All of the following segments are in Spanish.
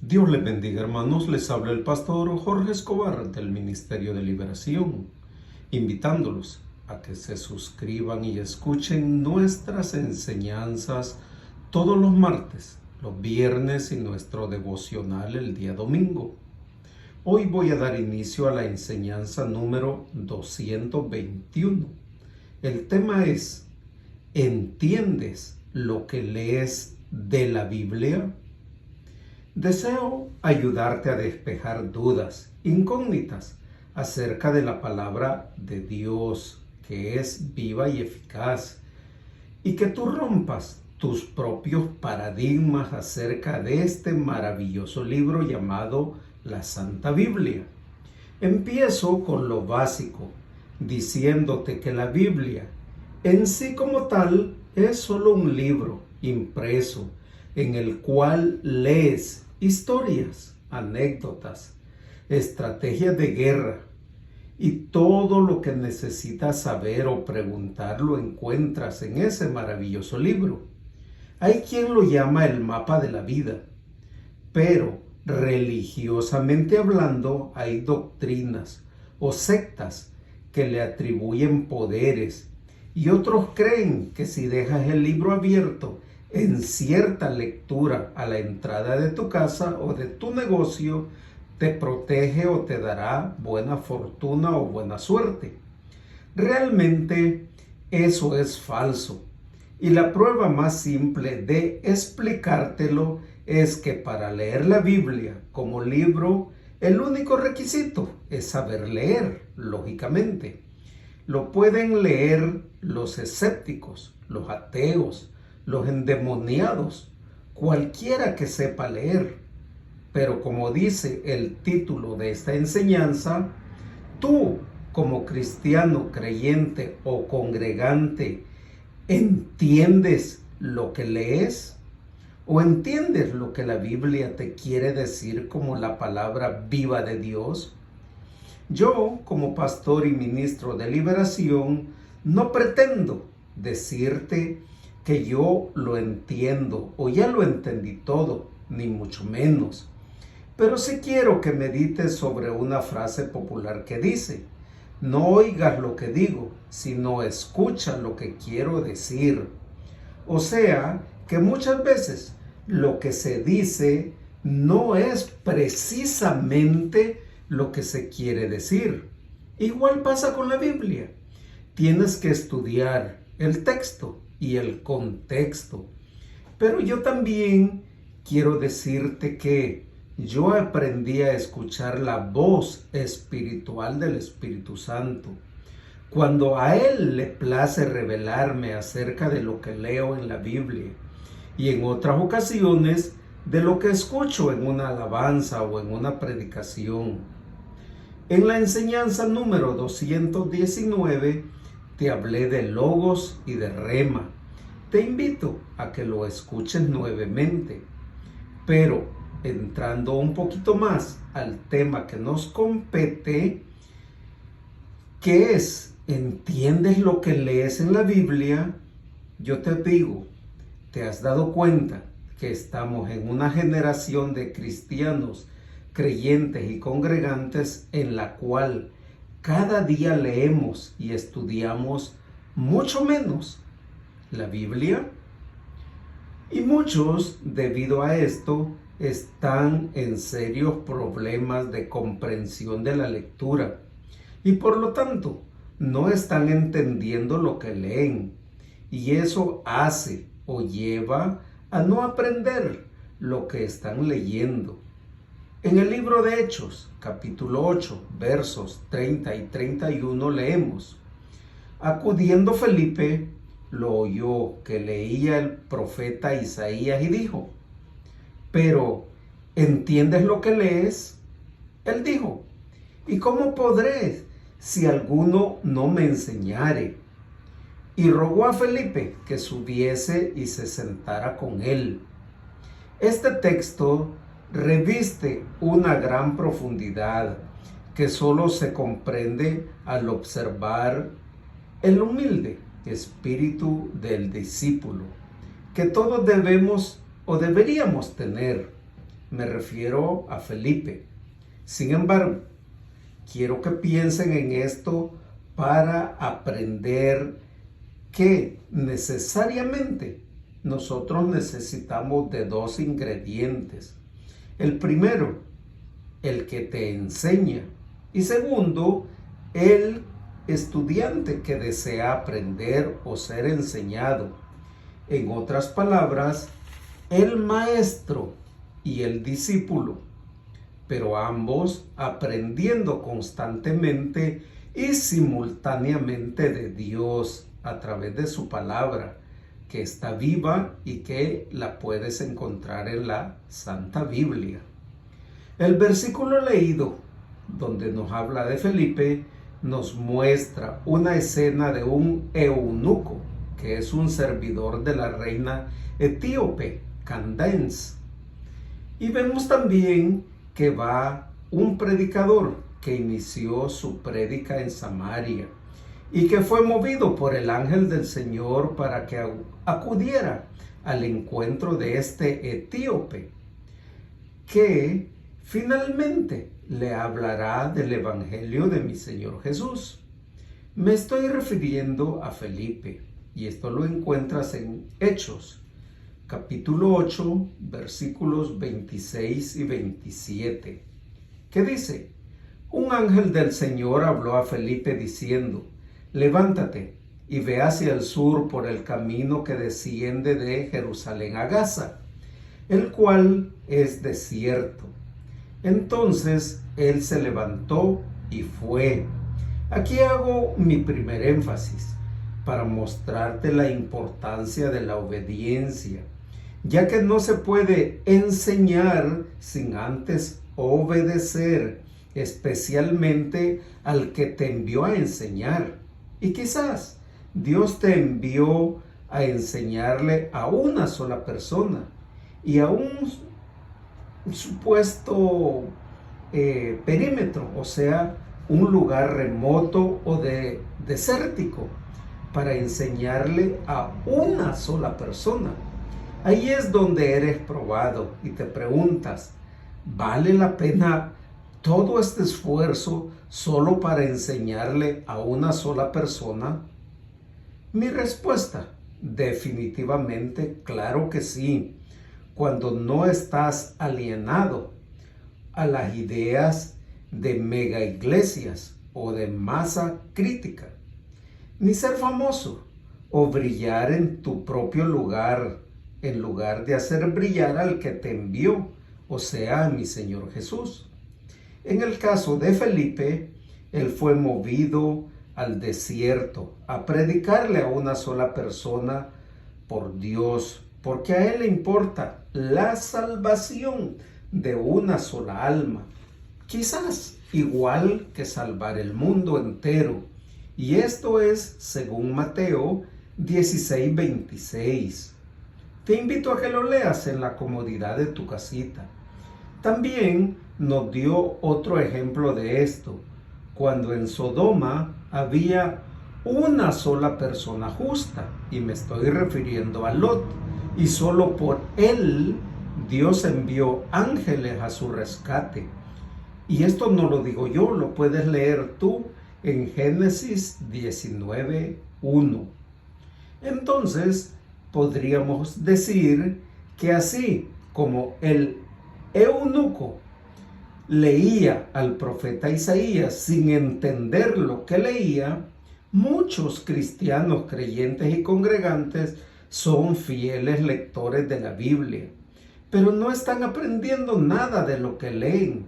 Dios les bendiga, hermanos. Les habla el pastor Jorge Escobar del Ministerio de Liberación, invitándolos a que se suscriban y escuchen nuestras enseñanzas todos los martes, los viernes y nuestro devocional el día domingo. Hoy voy a dar inicio a la enseñanza número 221. El tema es: ¿entiendes lo que lees de la Biblia? Deseo ayudarte a despejar dudas, incógnitas acerca de la palabra de Dios, que es viva y eficaz, y que tú rompas tus propios paradigmas acerca de este maravilloso libro llamado la Santa Biblia. Empiezo con lo básico, diciéndote que la Biblia en sí como tal es solo un libro impreso en el cual lees historias, anécdotas, estrategias de guerra y todo lo que necesitas saber o preguntar lo encuentras en ese maravilloso libro. Hay quien lo llama el mapa de la vida, pero religiosamente hablando hay doctrinas o sectas que le atribuyen poderes y otros creen que si dejas el libro abierto en cierta lectura a la entrada de tu casa o de tu negocio, te protege o te dará buena fortuna o buena suerte. Realmente eso es falso. Y la prueba más simple de explicártelo es que para leer la Biblia como libro, el único requisito es saber leer, lógicamente. Lo pueden leer los escépticos, los ateos, los endemoniados, cualquiera que sepa leer. Pero como dice el título de esta enseñanza, tú como cristiano creyente o congregante, ¿entiendes lo que lees? ¿O entiendes lo que la Biblia te quiere decir como la palabra viva de Dios? Yo, como pastor y ministro de liberación, no pretendo decirte que yo lo entiendo o ya lo entendí todo, ni mucho menos. Pero sí quiero que medites sobre una frase popular que dice: no oigas lo que digo, sino escucha lo que quiero decir. O sea, que muchas veces lo que se dice no es precisamente lo que se quiere decir. Igual pasa con la Biblia. Tienes que estudiar el texto y el contexto. Pero yo también quiero decirte que yo aprendí a escuchar la voz espiritual del Espíritu Santo. Cuando a Él le place revelarme acerca de lo que leo en la Biblia y en otras ocasiones de lo que escucho en una alabanza o en una predicación. En la enseñanza número 219 te hablé de logos y de rema. Te invito a que lo escuches nuevamente. Pero entrando un poquito más al tema que nos compete, que es: ¿entiendes lo que lees en la Biblia? Yo te digo, ¿te has dado cuenta que estamos en una generación de cristianos creyentes y congregantes en la cual cada día leemos y estudiamos mucho menos la Biblia? Y muchos, debido a esto, están en serios problemas de comprensión de la lectura y por lo tanto no están entendiendo lo que leen, y eso hace o lleva a no aprender lo que están leyendo. En el libro de Hechos, capítulo 8, versos 30 y 31 leemos: acudiendo Felipe, lo oyó que leía el profeta Isaías y dijo: pero, ¿entiendes lo que lees? Él dijo: ¿y cómo podré si alguno no me enseñare? Y rogó a Felipe que subiese y se sentara con él. Este texto reviste una gran profundidad que solo se comprende al observar el humilde espíritu del discípulo que todos debemos o deberíamos tener. me refiero a Felipe. Sin embargo, quiero que piensen en esto para aprender que necesariamente nosotros necesitamos de dos ingredientes. El primero, el que te enseña. Y segundo, el estudiante que desea aprender o ser enseñado. En otras palabras, el maestro y el discípulo, pero ambos aprendiendo constantemente y simultáneamente de Dios a través de su palabra, que está viva y que la puedes encontrar en la Santa Biblia. El versículo leído, donde nos habla de Felipe, nos muestra una escena de un eunuco, que es un servidor de la reina etíope, Candace. Y vemos también que va un predicador que inició su prédica en Samaria y que fue movido por el ángel del Señor para que acudiera al encuentro de este etíope, que finalmente le hablará del Evangelio de mi Señor Jesús. Me estoy refiriendo a Felipe, y esto lo encuentras en Hechos, capítulo 8, versículos 26 y 27, que dice: un ángel del Señor habló a Felipe diciendo: levántate y ve hacia el sur por el camino que desciende de Jerusalén a Gaza, el cual es desierto. Entonces él se levantó y fue. Aquí hago mi primer énfasis para mostrarte la importancia de la obediencia, ya que no se puede enseñar sin antes obedecer, especialmente al que te envió a enseñar. Y quizás Dios te envió a enseñarle a una sola persona y a un supuesto perímetro, o sea, un lugar remoto o desértico, para enseñarle a una sola persona. Ahí es donde eres probado y te preguntas: ¿vale la pena todo este esfuerzo solo para enseñarle a una sola persona? Mi respuesta: definitivamente, claro que sí, cuando no estás alienado a las ideas de mega iglesias o de masa crítica, ni ser famoso o brillar en tu propio lugar, en lugar de hacer brillar al que te envió, o sea, a mi Señor Jesús. En el caso de Felipe, él fue movido al desierto a predicarle a una sola persona por Dios, porque a él le importa la salvación de una sola alma, quizás igual que salvar el mundo entero. Y esto es según Mateo 16:26. Te invito a que lo leas en la comodidad de tu casita. También nos dio otro ejemplo de esto, cuando en Sodoma había una sola persona justa, y me estoy refiriendo a Lot, y solo por él Dios envió ángeles a su rescate. Y esto no lo digo yo, lo puedes leer tú en Génesis 19:1. Entonces, podríamos decir que así como el eunuco leía al profeta Isaías sin entender lo que leía, muchos cristianos creyentes y congregantes son fieles lectores de la Biblia, pero no están aprendiendo nada de lo que leen.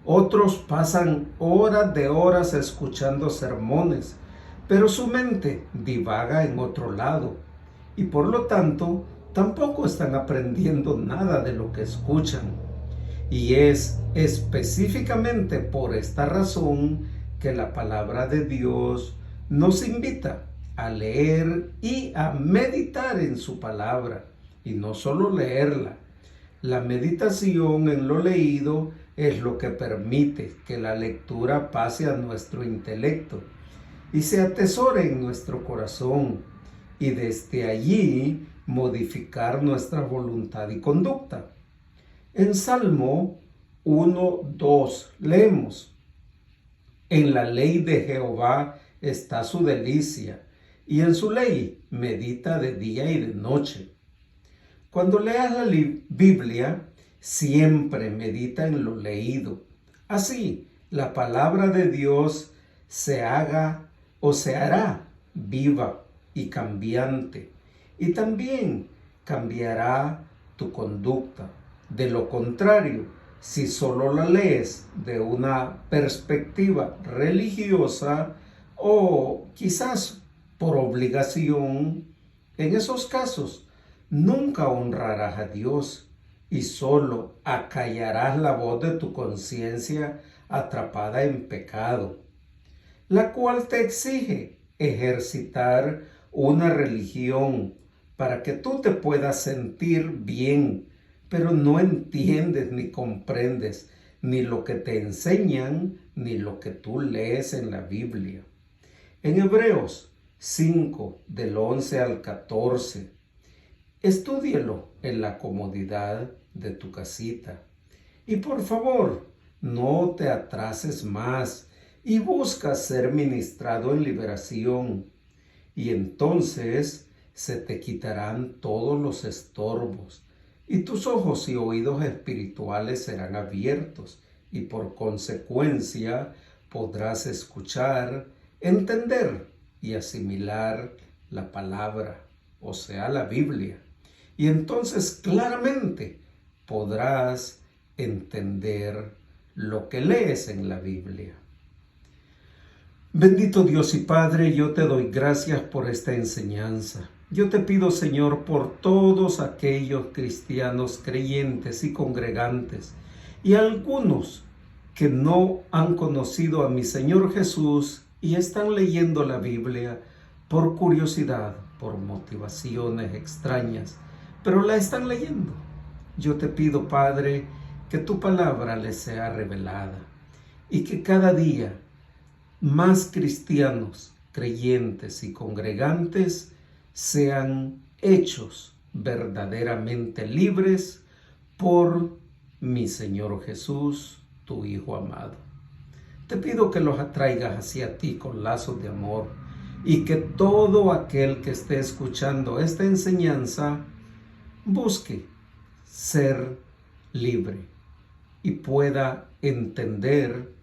Otros pasan horas de horas escuchando sermones, pero su mente divaga en otro lado y por lo tanto tampoco están aprendiendo nada de lo que escuchan. Y es específicamente por esta razón que la palabra de Dios nos invita a leer y a meditar en su palabra, y no solo leerla. La meditación en lo leído es lo que permite que la lectura pase a nuestro intelecto y se atesore en nuestro corazón, y desde allí modificar nuestra voluntad y conducta. En Salmo 1:2 leemos: En la ley de Jehová está su delicia, y en su ley medita de día y de noche. Cuando leas la Biblia, siempre medita en lo leído. Así, la palabra de Dios se haga o se hará viva y cambiante, y también cambiará tu conducta. De lo contrario, si solo la lees de una perspectiva religiosa o quizás por obligación, en esos casos nunca honrarás a Dios y solo acallarás la voz de tu conciencia atrapada en pecado, la cual te exige ejercitar una religión para que tú te puedas sentir bien, pero no entiendes ni comprendes ni lo que te enseñan ni lo que tú lees en la Biblia. En Hebreos 5, del 11 al 14, estúdielo en la comodidad de tu casita. Y por favor, no te atrases más y busca ser ministrado en liberación. Y entonces se te quitarán todos los estorbos y tus ojos y oídos espirituales serán abiertos y por consecuencia podrás escuchar, entender y asimilar la palabra, o sea, la Biblia. Y entonces claramente podrás entender lo que lees en la Biblia. Bendito Dios y Padre, yo te doy gracias por esta enseñanza. Yo te pido, Señor, por todos aquellos cristianos creyentes y congregantes y algunos que no han conocido a mi Señor Jesús y están leyendo la Biblia por curiosidad, por motivaciones extrañas, pero la están leyendo. Yo te pido, Padre, que tu palabra les sea revelada y que cada día más cristianos, creyentes y congregantes sean hechos verdaderamente libres por mi Señor Jesús, tu Hijo amado. Te pido que los atraigas hacia ti con lazos de amor y que todo aquel que esté escuchando esta enseñanza busque ser libre y pueda entender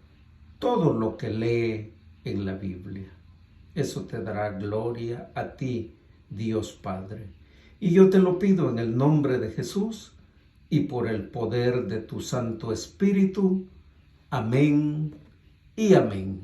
todo lo que lee en la Biblia. Eso te dará gloria a ti, Dios Padre. Y yo te lo pido en el nombre de Jesús y por el poder de tu Santo Espíritu. Amén y amén.